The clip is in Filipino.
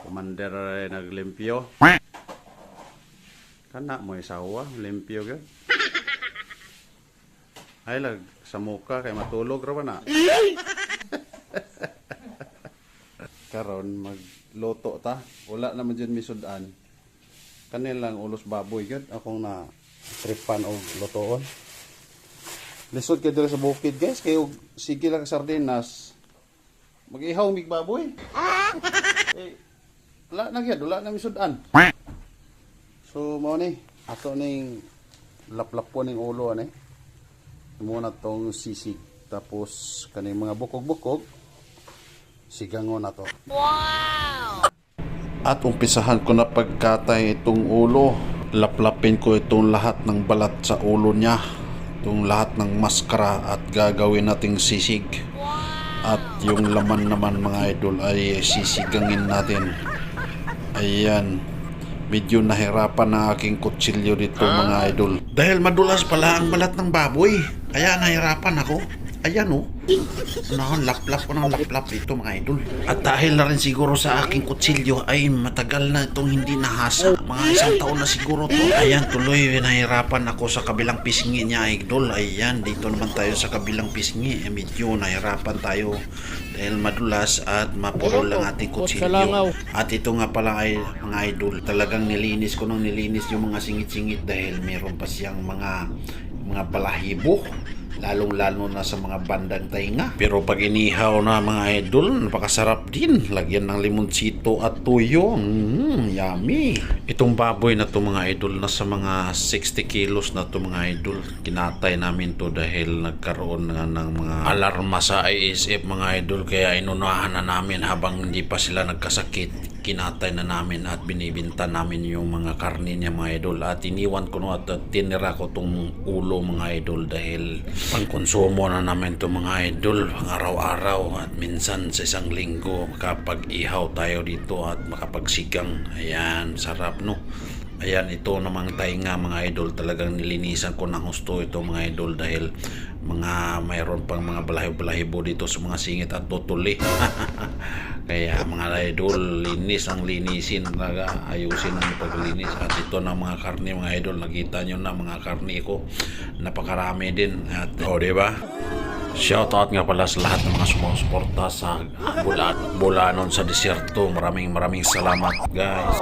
Commander ay naglimpyo. Kana mo isawa, limpyo gyud. Ay lag sa muka kay matulog ra ba na. Karon magluto ta. Wala naman dyan misudan. Kanilang ulos baboy gyud akong na tripan og lutoon. Lisod kay diri sa bukid guys kay sige lang sardinas. Mag-ihaw mig baboy. Eh, wala na gyud, wala na misudan. So mao ni ato ning laplap po ning ulo ani. Muna tong sisig tapos kaning mga bukog-bukog sigangon na to. Wow! At umpisahan ko na pagkatay itong ulo. Laplapin ko itong lahat ng balat sa ulo niya. Itong lahat ng maskara at gagawin nating sisig. At yung laman naman mga idol ay sisigangin natin. Ayan. Medyo nahirapan na aking kutsilyo dito mga idol. Dahil madulas pala ang balat ng baboy. Kaya nahirapan ako. Ayan o. Laplap ko ng laplap dito mga idol. At dahil na rin siguro sa aking kutsilyo ay matagal na itong hindi nahasa. Mga isang taon na siguro to. Ayan tuloy nahirapan ako sa kabilang pisngi niya idol. Ayan dito naman tayo sa kabilang pisngi. Medyo nahirapan tayo. Dahil madulas at mapuro lang ating kutsilyo. At ito nga pala ay mga idol. Talagang nilinis ko nung nilinis yung mga singit-singit dahil meron pa siyang mga balahibo. Lalong-lalo na sa mga bandang tainga. Pero pag inihaw na mga idol, napakasarap din. Lagyan ng limonsito at tuyo. Yummy. Itong baboy na to mga idol, nasa mga 60 kilos na to mga idol. Kinatay namin to dahil nagkaroon na ng mga alarma sa ISF mga idol. Kaya inunahan na namin habang hindi pa sila nagkasakit. Kinatay na namin at binibinta namin yung mga karne niya mga idol. At iniwan ko na at tinira ko tong ulo mga idol dahil pangkonsumo na namin to mga idol pang araw-araw at minsan sa isang linggo makapag-ihaw tayo dito at makapagsigang. Ayan, sarap no. Ayan, ito namang tainga mga idol, talagang nilinisan ko ng husto ito mga idol dahil mayroon pang mga balahibo dito sa mga singit at tutuli. Kaya mga idol, linis ang linisin talaga, ayusin ang paglinis. At ito na mga karne mga idol, nakita nyo na mga karne ko, napakarami din. At diba? Shoutout nga pala sa lahat ng mga sumusuporta sa Bulanon sa Desierto. Maraming salamat guys.